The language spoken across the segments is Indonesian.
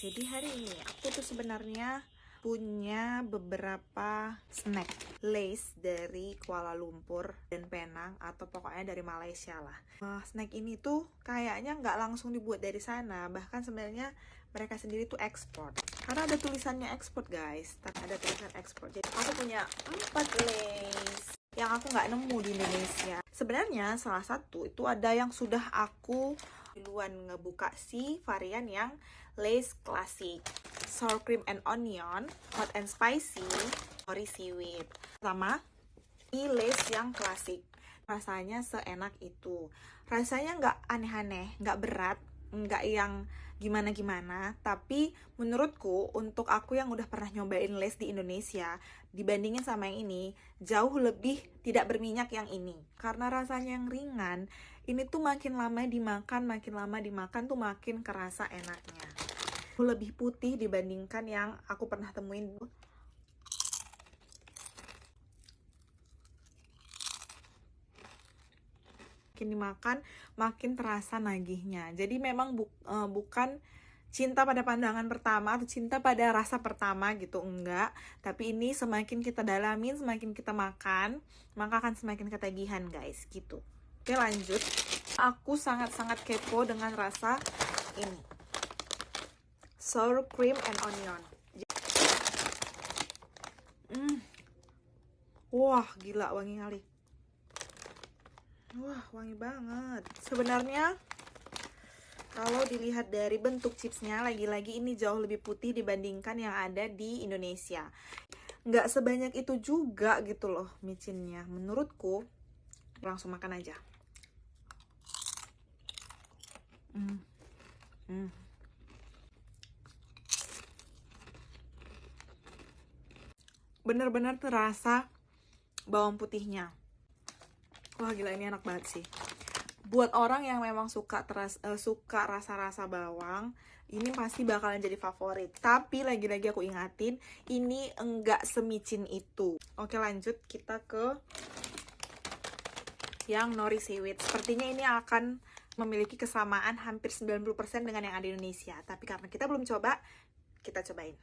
Jadi hari ini aku tuh sebenarnya punya beberapa snack Lay's dari Kuala Lumpur dan Penang, atau pokoknya dari Malaysia lah. Snack ini tuh kayaknya nggak langsung dibuat dari sana, bahkan sebenarnya mereka sendiri tuh ekspor. Karena ada tulisannya ekspor guys, ada tulisan ekspor. Jadi aku punya 4 Lay's yang aku nggak nemu di Indonesia. Sebenarnya salah satu itu ada yang sudah aku duluan ngebuka si varian yang Lay's Classic, sour cream and onion, hot and spicy, nori seaweed. Pertama, ini Lay's yang klasik. Rasanya seenak itu. Rasanya nggak aneh-aneh, nggak berat, nggak yang gimana-gimana. Tapi menurutku, untuk aku yang udah pernah nyobain Lay's di Indonesia, dibandingin sama yang ini, jauh lebih tidak berminyak yang ini. Karena rasanya yang ringan, ini tuh makin lama dimakan tuh makin kerasa enaknya. Lebih putih dibandingkan yang aku pernah temuin. Makin dimakan, makin terasa nagihnya. Jadi memang bukan cinta pada pandangan pertama atau cinta pada rasa pertama gitu, enggak. Tapi ini semakin kita dalamin, semakin kita makan, maka akan semakin ketagihan guys, gitu. Oke, lanjut. Aku sangat-sangat kepo dengan rasa ini, sour cream and onion. Wah, gila wangi kali. Wah, wangi banget. Sebenarnya kalau dilihat dari bentuk chipsnya, lagi-lagi ini jauh lebih putih dibandingkan yang ada di Indonesia. Nggak sebanyak itu juga gitu loh micinnya. Menurutku, langsung makan aja. Bener-bener terasa bawang putihnya. Wah gila, ini enak banget sih. Buat orang yang memang suka rasa-rasa bawang, ini pasti bakalan jadi favorit. Tapi lagi-lagi aku ingatin, ini enggak semicin itu. Oke, lanjut kita ke yang nori seaweed. Sepertinya ini akan memiliki kesamaan hampir 90% dengan yang ada di Indonesia. Tapi karena kita belum coba, kita cobain.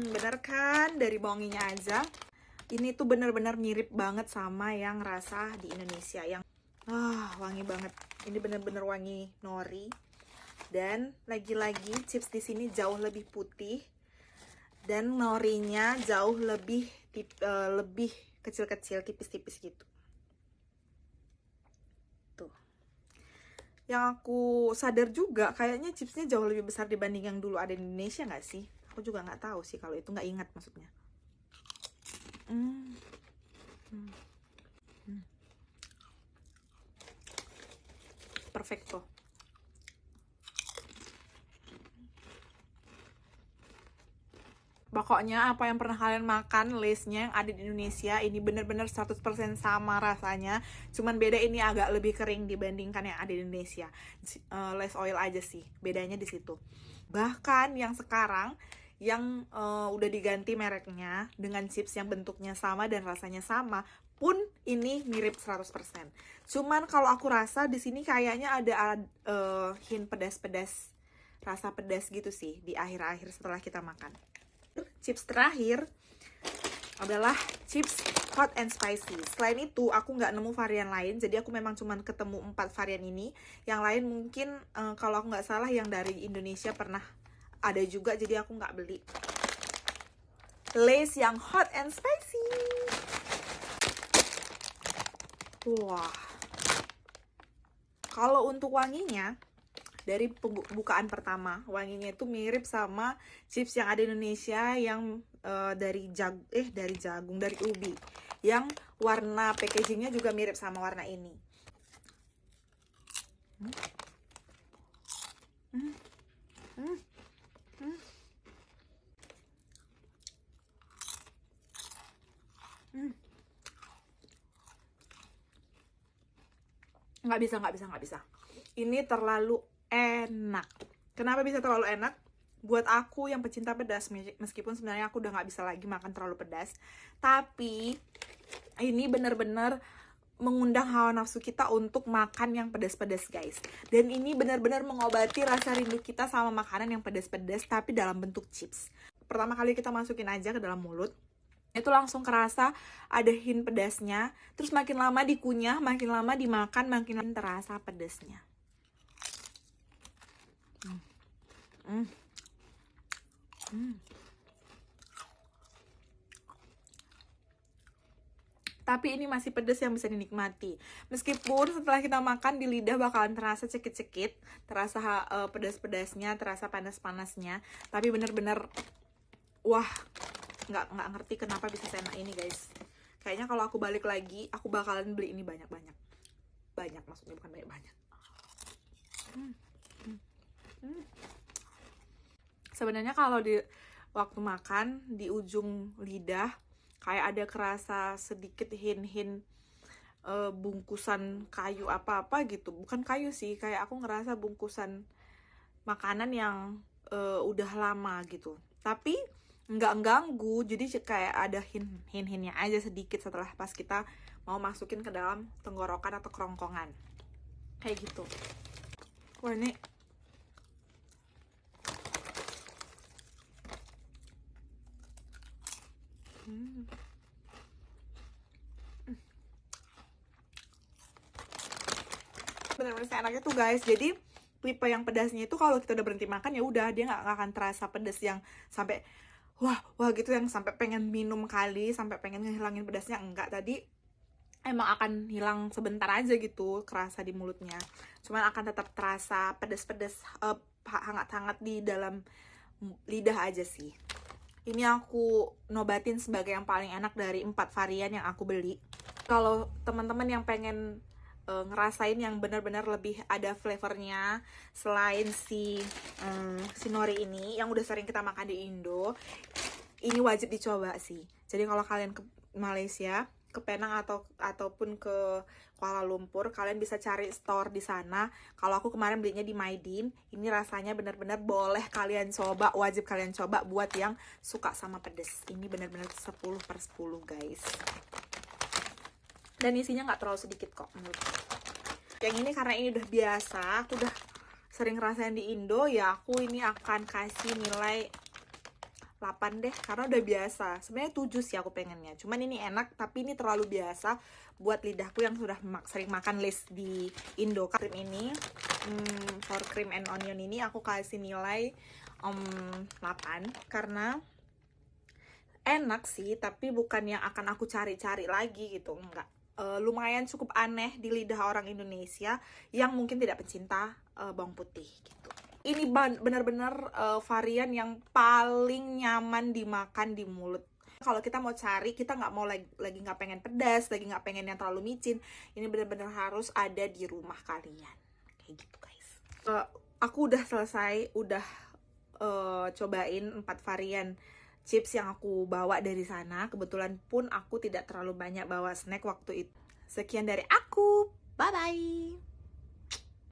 Bener kan? Dari wanginya aja. Ini tuh bener-bener mirip banget sama yang rasa di Indonesia. Yang wangi banget. Ini bener-bener wangi nori. Dan lagi-lagi chips di sini jauh lebih putih. Dan norinya jauh lebih kecil-kecil, tipis-tipis gitu. Tuh. Yang aku sadar juga, kayaknya chipsnya jauh lebih besar dibanding yang dulu ada di Indonesia nggak sih? Aku juga nggak tahu sih kalau itu, nggak ingat maksudnya. Perfecto. Pokoknya apa yang pernah kalian makan Lay's-nya yang ada di Indonesia, ini bener-bener 100% sama rasanya. Cuman beda ini agak lebih kering dibandingkan yang ada di Indonesia. Less oil aja sih, bedanya di situ. Bahkan yang sekarang yang udah diganti mereknya dengan chips yang bentuknya sama dan rasanya sama pun ini mirip 100%. Cuman kalau aku rasa di sini kayaknya ada hint pedas-pedas, rasa pedas gitu sih di akhir-akhir setelah kita makan. Chips terakhir adalah chips hot and spicy. Selain itu aku nggak nemu varian lain, jadi aku memang cuma ketemu 4 varian ini. Yang lain mungkin kalau aku nggak salah yang dari Indonesia pernah ada juga, jadi aku nggak beli. Lay's yang hot and spicy. Wah, kalau untuk wanginya, dari pembukaan pertama, wanginya itu mirip sama chips yang ada di Indonesia yang dari ubi. Yang warna packagingnya juga mirip sama warna ini. Nggak bisa. Ini terlalu enak. Kenapa bisa terlalu enak? Buat aku yang pecinta pedas, meskipun sebenarnya aku udah nggak bisa lagi makan terlalu pedas, tapi ini bener-bener mengundang hawa nafsu kita untuk makan yang pedas-pedas, guys. Dan ini benar-benar mengobati rasa rindu kita sama makanan yang pedas-pedas tapi dalam bentuk chips. Pertama kali kita masukin aja ke dalam mulut, itu langsung kerasa ada hint pedasnya. Terus makin lama dikunyah, makin lama dimakan, makin terasa pedasnya. Tapi ini masih pedas yang bisa dinikmati. Meskipun setelah kita makan di lidah bakalan terasa cekit-cekit, terasa pedas-pedasnya, terasa panas-panasnya. Tapi bener-bener, wah, nggak ngerti kenapa bisa seenak ini, guys. Kayaknya kalau aku balik lagi, aku bakalan beli ini banyak-banyak. Banyak, maksudnya bukan banyak-banyak. Sebenarnya kalau di waktu makan, di ujung lidah, kayak ada kerasa sedikit hint-hint bungkusan kayu apa-apa gitu. Bukan kayu sih, kayak aku ngerasa bungkusan makanan yang udah lama gitu. Tapi nggak ganggu, jadi kayak ada hint-hintnya aja sedikit setelah pas kita mau masukin ke dalam tenggorokan atau kerongkongan. Kayak gitu. Wah, ini benar-benar seenaknya tuh, guys. Jadi tipe yang pedasnya itu kalau kita udah berhenti makan ya udah, dia nggak akan terasa pedas yang sampai wah gitu, yang sampai pengen minum kali, sampai pengen ngehilangin pedasnya. Enggak, tadi emang akan hilang sebentar aja gitu, kerasa di mulutnya. Cuman akan tetap terasa pedas-pedas, hangat-hangat di dalam lidah aja sih. Ini aku nobatin sebagai yang paling enak dari 4 varian yang aku beli. Kalau teman-teman yang pengen ngerasain yang benar-benar lebih ada flavornya selain si nori ini yang udah sering kita makan di Indo, ini wajib dicoba sih. Jadi kalau kalian ke Malaysia, ke Penang ataupun ke Kuala Lumpur, kalian bisa cari store di sana. Kalau aku kemarin belinya di Maidin, ini rasanya benar-benar boleh kalian coba, wajib kalian coba buat yang suka sama pedes. Ini benar-benar 10/10, guys. Dan isinya nggak terlalu sedikit kok menurutku. Yang ini karena ini udah biasa, aku udah sering ngerasain di Indo, ya aku ini akan kasih nilai 8 deh, karena udah biasa. Sebenarnya 7 sih aku pengennya, cuman ini enak, tapi ini terlalu biasa buat lidahku yang sudah sering makan Lay's di Indo. Krim ini, for cream and onion ini aku kasih nilai 8, karena enak sih, tapi bukan yang akan aku cari-cari lagi gitu, enggak. Lumayan cukup aneh di lidah orang Indonesia yang mungkin tidak pencinta bawang putih gitu. Ini benar-benar varian yang paling nyaman dimakan di mulut. Kalau kita mau cari, kita nggak mau lagi nggak pengen pedas, lagi nggak pengen yang terlalu micin, ini benar-benar harus ada di rumah kalian. Kayak gitu, guys. Aku udah selesai, udah cobain 4 varian chips yang aku bawa dari sana. Kebetulan pun aku tidak terlalu banyak bawa snack waktu itu. Sekian dari aku, bye-bye!